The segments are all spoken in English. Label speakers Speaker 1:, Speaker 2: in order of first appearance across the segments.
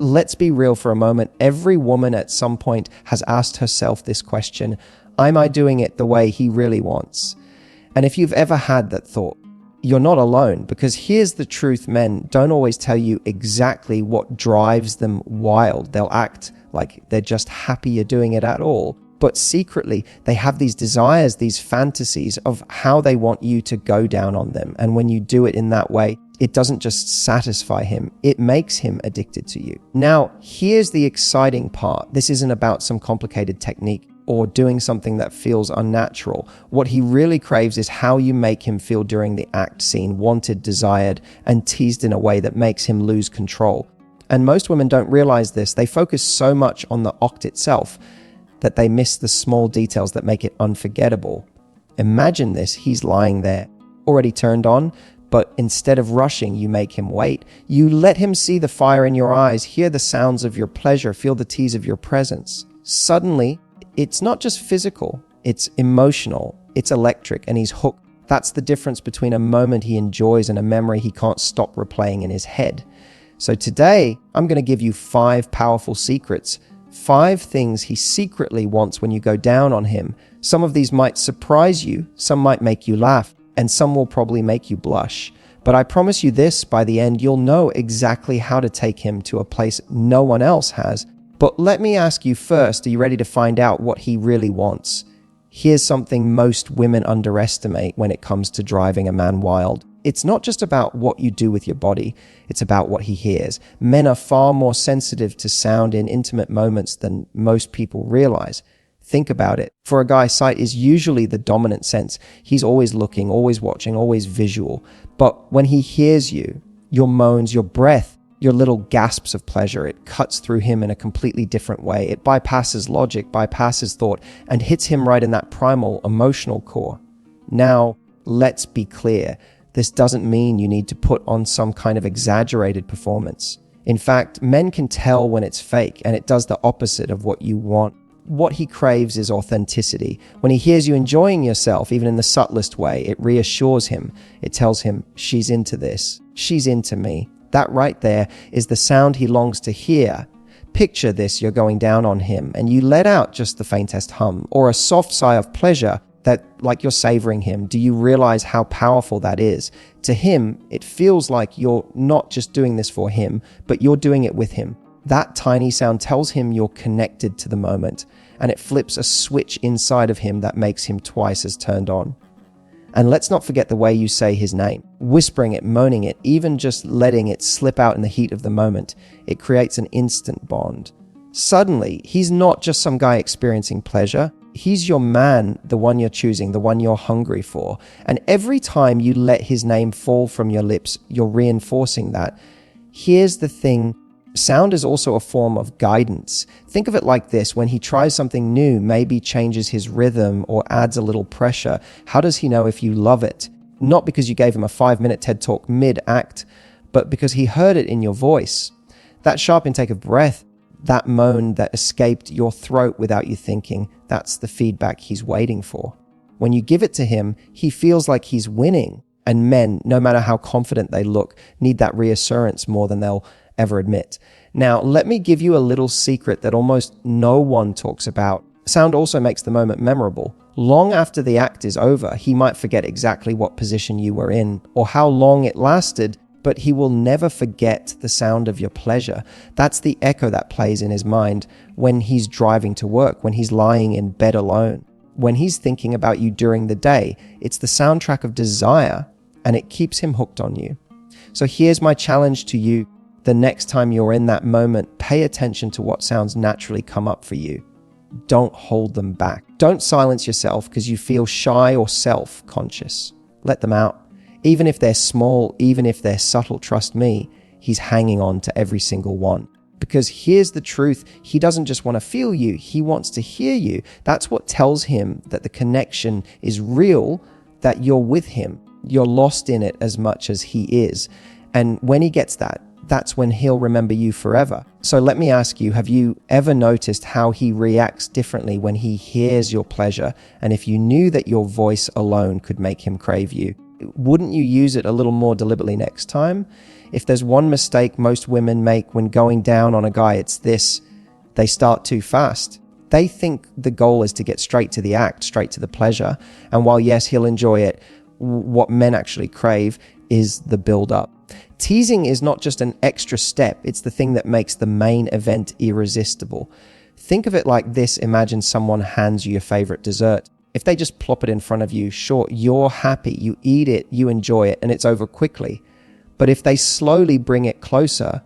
Speaker 1: let's be real for a moment. Every woman at some point has asked herself this question: am I doing it the way he really wants? And if you've ever had that thought, you're not alone, because here's the truth: men don't always tell you exactly what drives them wild. They'll act like they're just happy you're doing it at all. But secretly, they have these desires, these fantasies of how they want you to go down on them. And when you do it in that way, it doesn't just satisfy him, it makes him addicted to you. Now, here's the exciting part. This isn't about some complicated technique or doing something that feels unnatural. What he really craves is how you make him feel during the act scene, wanted, desired, and teased in a way that makes him lose control. And most women don't realize this. They focus so much on the act itself that they miss the small details that make it unforgettable. Imagine this: he's lying there, already turned on, but instead of rushing, you make him wait. You let him see the fire in your eyes, hear the sounds of your pleasure, feel the tease of your presence. Suddenly, it's not just physical, it's emotional, it's electric, and he's hooked. That's the difference between a moment he enjoys and a memory he can't stop replaying in his head. So today, I'm going to give you 5 powerful secrets, 5 things he secretly wants when you go down on him. Some of these might surprise you, some might make you laugh, and some will probably make you blush. But I promise you this: by the end, you'll know exactly how to take him to a place no one else has. But let me ask you first, are you ready to find out what he really wants? Here's something most women underestimate when it comes to driving a man wild. It's not just about what you do with your body, it's about what he hears. Men are far more sensitive to sound in intimate moments than most people realize. Think about it. For a guy, sight is usually the dominant sense. He's always looking, always watching, always visual. But when he hears you, your moans, your breath, your little gasps of pleasure, it cuts through him in a completely different way. It bypasses logic, bypasses thought, and hits him right in that primal emotional core. Now, let's be clear. This doesn't mean you need to put on some kind of exaggerated performance. In fact, men can tell when it's fake, and it does the opposite of what you want. What he craves is authenticity. When he hears you enjoying yourself, even in the subtlest way, it reassures him. It tells him, she's into this, she's into me. That right there is the sound he longs to hear. Picture this: you're going down on him, and you let out just the faintest hum, or a soft sigh of pleasure, that like you're savoring him. Do you realize how powerful that is? To him, it feels like you're not just doing this for him, but you're doing it with him. That tiny sound tells him you're connected to the moment, and it flips a switch inside of him that makes him twice as turned on. And let's not forget the way you say his name. Whispering it, moaning it, even just letting it slip out in the heat of the moment. It creates an instant bond. Suddenly, he's not just some guy experiencing pleasure. He's your man, the one you're choosing, the one you're hungry for. And every time you let his name fall from your lips, you're reinforcing that. Here's the thing: sound is also a form of guidance. Think of it like this: when he tries something new, maybe changes his rhythm or adds a little pressure, how does he know if you love it? Not because you gave him a 5-minute TED Talk mid-act, but because he heard it in your voice. That sharp intake of breath, that moan that escaped your throat without you thinking, that's the feedback he's waiting for. When you give it to him, he feels like he's winning. And men, no matter how confident they look, need that reassurance more than they'll ever admit. Now, let me give you a little secret that almost no one talks about. Sound also makes the moment memorable. Long after the act is over, he might forget exactly what position you were in or how long it lasted, but he will never forget the sound of your pleasure. That's the echo that plays in his mind when he's driving to work, when he's lying in bed alone, when he's thinking about you during the day. It's the soundtrack of desire, and it keeps him hooked on you. So here's my challenge to you. The next time you're in that moment, pay attention to what sounds naturally come up for you. Don't hold them back. Don't silence yourself because you feel shy or self-conscious. Let them out. Even if they're small, even if they're subtle, trust me, he's hanging on to every single one. Because here's the truth: he doesn't just want to feel you, he wants to hear you. That's what tells him that the connection is real, that you're with him. You're lost in it as much as he is. And when he gets that, that's when he'll remember you forever. So let me ask you, have you ever noticed how he reacts differently when he hears your pleasure? And if you knew that your voice alone could make him crave you, wouldn't you use it a little more deliberately next time? If there's one mistake most women make when going down on a guy, it's this: they start too fast. They think the goal is to get straight to the act, straight to the pleasure. And while yes, he'll enjoy it, what men actually crave is the build-up. Teasing is not just an extra step, it's the thing that makes the main event irresistible. Think of it like this: imagine someone hands you your favorite dessert. If they just plop it in front of you, sure, you're happy, you eat it, you enjoy it, and it's over quickly. But if they slowly bring it closer,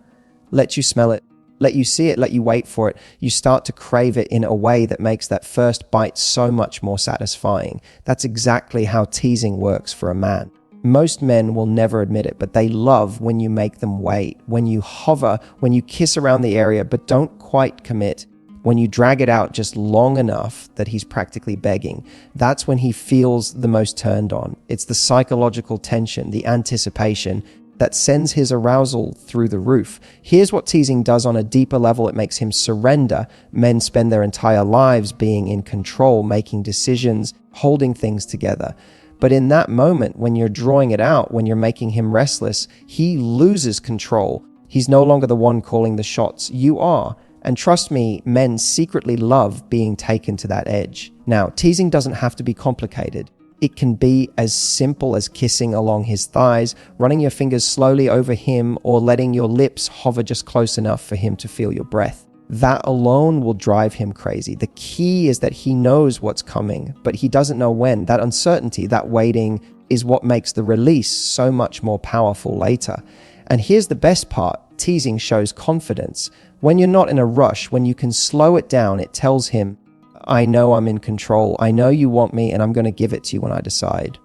Speaker 1: let you smell it, let you see it, let you wait for it, you start to crave it in a way that makes that first bite so much more satisfying. That's exactly how teasing works for a man. Most men will never admit it, but they love when you make them wait, when you hover, when you kiss around the area but don't quite commit, when you drag it out just long enough that he's practically begging. That's when he feels the most turned on. It's the psychological tension, the anticipation, that sends his arousal through the roof. Here's what teasing does on a deeper level: it makes him surrender. Men spend their entire lives being in control, making decisions, holding things together. But in that moment, when you're drawing it out, when you're making him restless, he loses control. He's no longer the one calling the shots. You are. And trust me, men secretly love being taken to that edge. Now, teasing doesn't have to be complicated. It can be as simple as kissing along his thighs, running your fingers slowly over him, or letting your lips hover just close enough for him to feel your breath. That alone will drive him crazy. The key is that he knows what's coming, but he doesn't know when. That uncertainty, that waiting, is what makes the release so much more powerful later. And here's the best part: teasing shows confidence. When you're not in a rush, when you can slow it down, it tells him, I know I'm in control. I know you want me, and I'm going to give it to you when I decide.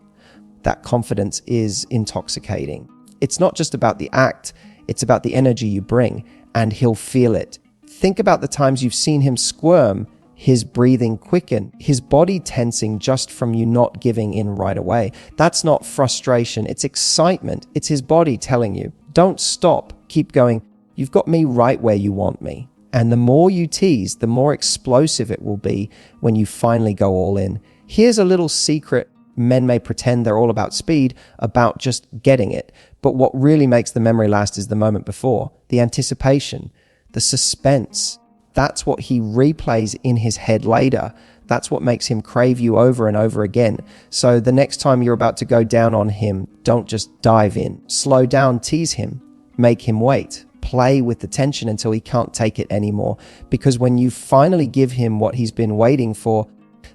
Speaker 1: That confidence is intoxicating. It's not just about the act, it's about the energy you bring, and he'll feel it. Think about the times you've seen him squirm, his breathing quicken, his body tensing just from you not giving in right away. That's not frustration, it's excitement. It's his body telling you, don't stop, keep going. You've got me right where you want me. And the more you tease, the more explosive it will be when you finally go all in. Here's a little secret. Men may pretend they're all about speed, about just getting it. But what really makes the memory last is the moment before, the anticipation, the suspense. That's what he replays in his head later. That's what makes him crave you over and over again. So the next time you're about to go down on him, don't just dive in. Slow down, tease him, make him wait. Play with the tension until he can't take it anymore. Because when you finally give him what he's been waiting for,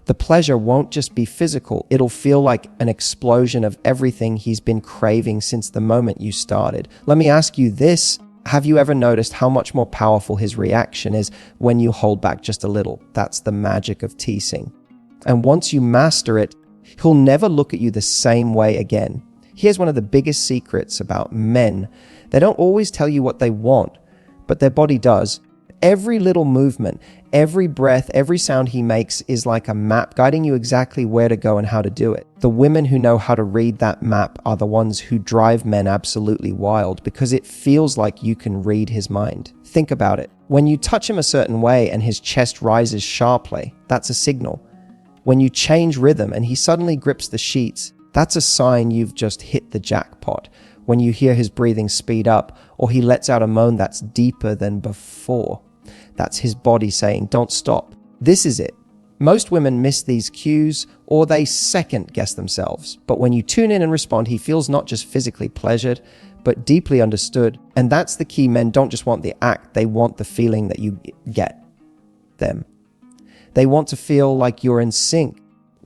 Speaker 1: the pleasure won't just be physical. It'll feel like an explosion of everything he's been craving since the moment you started. Let me ask you this. Have you ever noticed how much more powerful his reaction is when you hold back just a little? That's the magic of teasing. And once you master it, he'll never look at you the same way again. Here's one of the biggest secrets about men. They don't always tell you what they want, but their body does. Every little movement, every breath, every sound he makes is like a map guiding you exactly where to go and how to do it. The women who know how to read that map are the ones who drive men absolutely wild because it feels like you can read his mind. Think about it. When you touch him a certain way and his chest rises sharply, that's a signal. When you change rhythm and he suddenly grips the sheets, that's a sign you've just hit the jackpot. When you hear his breathing speed up or he lets out a moan that's deeper than before, that's his body saying, don't stop. This is it. Most women miss these cues or they second guess themselves. But when you tune in and respond, he feels not just physically pleasured, but deeply understood. And that's the key. Men don't just want the act. They want the feeling that you get them. They want to feel like you're in sync,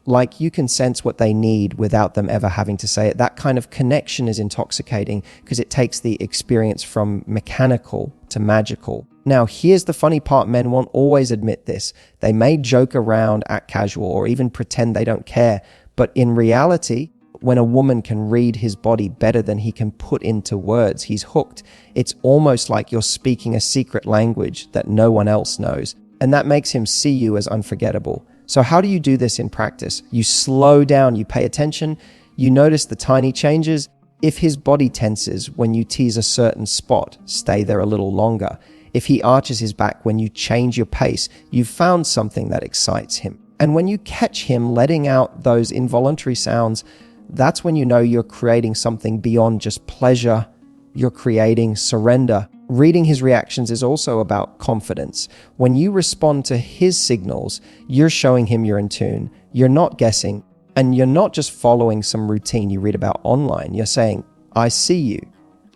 Speaker 1: like you can sense what they need without them ever having to say it. That kind of connection is intoxicating because it takes the experience from mechanical to magical. Now, here's the funny part. Men won't always admit this. They may joke around, act casual, or even pretend they don't care. But in reality, when a woman can read his body better than he can put into words, he's hooked. It's almost like you're speaking a secret language that no one else knows. And that makes him see you as unforgettable. So how do you do this in practice? You slow down, you pay attention, you notice the tiny changes. If his body tenses when you tease a certain spot, stay there a little longer. If he arches his back when you change your pace, you've found something that excites him. And when you catch him letting out those involuntary sounds, that's when you know you're creating something beyond just pleasure. You're creating surrender. Reading his reactions is also about confidence. When you respond to his signals, you're showing him you're in tune. You're not guessing, and you're not just following some routine you read about online. You're saying, I see you,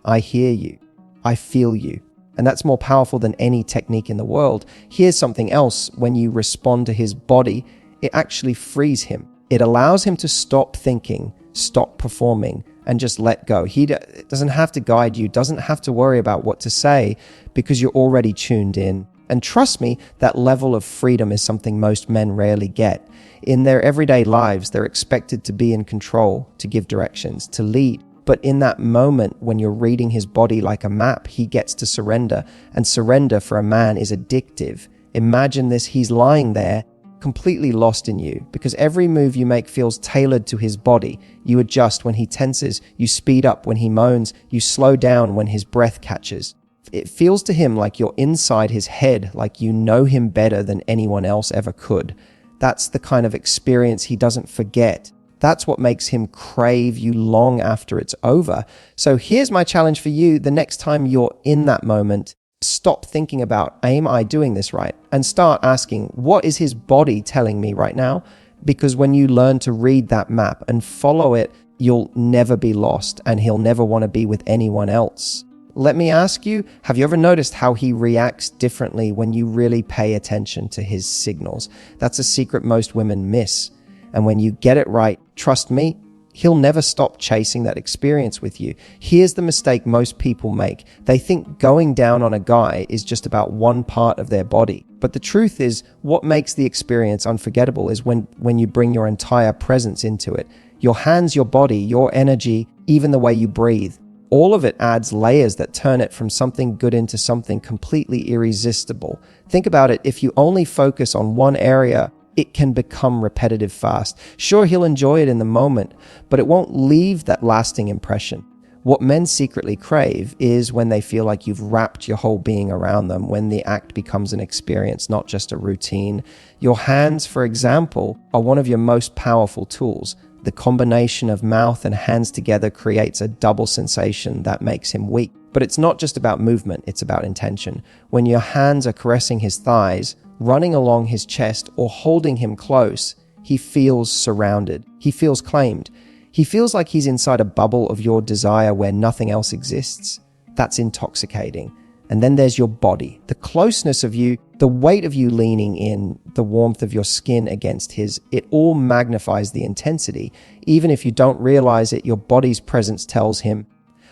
Speaker 1: I hear you, I feel you. And that's more powerful than any technique in the world. Here's something else. When you respond to his body, it actually frees him. It allows him to stop thinking, stop performing, and just let go. He doesn't have to guide you, doesn't have to worry about what to say, because you're already tuned in. And trust me, that level of freedom is something most men rarely get. In their everyday lives, they're expected to be in control, to give directions, to lead. But in that moment, when you're reading his body like a map, he gets to surrender. And surrender for a man is addictive. Imagine this, he's lying there, completely lost in you, because every move you make feels tailored to his body. You adjust when he tenses, you speed up when he moans, you slow down when his breath catches. It feels to him like you're inside his head, like you know him better than anyone else ever could. That's the kind of experience he doesn't forget. That's what makes him crave you long after it's over. So here's my challenge for you. The next time you're in that moment, stop thinking about, am I doing this right? And start asking, what is his body telling me right now? Because when you learn to read that map and follow it, you'll never be lost, and he'll never want to be with anyone else. Let me ask you, have you ever noticed how he reacts differently when you really pay attention to his signals? That's a secret most women miss. And when you get it right, trust me, he'll never stop chasing that experience with you. Here's the mistake most people make. They think going down on a guy is just about one part of their body. But the truth is, what makes the experience unforgettable is when you bring your entire presence into it. Your hands, your body, your energy, even the way you breathe. All of it adds layers that turn it from something good into something completely irresistible. Think about it, if you only focus on one area, it can become repetitive fast. Sure, he'll enjoy it in the moment, but it won't leave that lasting impression. What men secretly crave is when they feel like you've wrapped your whole being around them, when the act becomes an experience, not just a routine. Your hands, for example, are one of your most powerful tools. The combination of mouth and hands together creates a double sensation that makes him weak. But it's not just about movement, it's about intention. When your hands are caressing his thighs, running along his chest, or holding him close, he feels surrounded. He feels claimed. He feels like he's inside a bubble of your desire where nothing else exists. That's intoxicating. And then there's your body, the closeness of you, the weight of you leaning in, the warmth of your skin against his. It all magnifies the intensity. Even if you don't realize it, your body's presence tells him,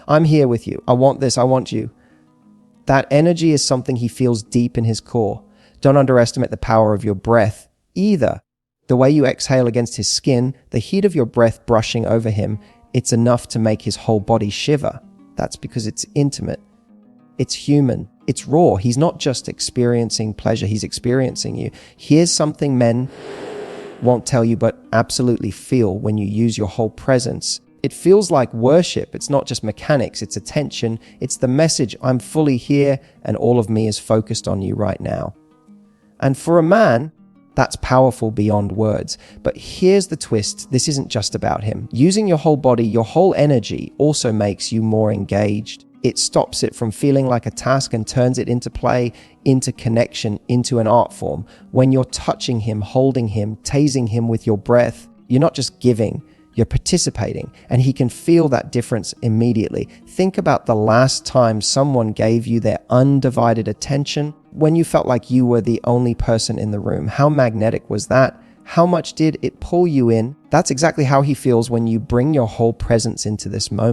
Speaker 1: I'm here with you. I want this. I want you. That energy is something he feels deep in his core. Don't underestimate the power of your breath either. The way you exhale against his skin, the heat of your breath brushing over him, it's enough to make his whole body shiver. That's because it's intimate. It's human. It's raw. He's not just experiencing pleasure, he's experiencing you. Here's something men won't tell you but absolutely feel when you use your whole presence. It feels like worship. It's not just mechanics, it's attention. It's the message, I'm fully here and all of me is focused on you right now. And for a man, that's powerful beyond words. But here's the twist. This isn't just about him. Using your whole body, your whole energy also makes you more engaged. It stops it from feeling like a task and turns it into play, into connection, into an art form. When you're touching him, holding him, tasing him with your breath, you're not just giving, you're participating, and he can feel that difference immediately. Think about the last time someone gave you their undivided attention, when you felt like you were the only person in the room. How magnetic was that? How much did it pull you in? That's exactly how he feels when you bring your whole presence into this moment.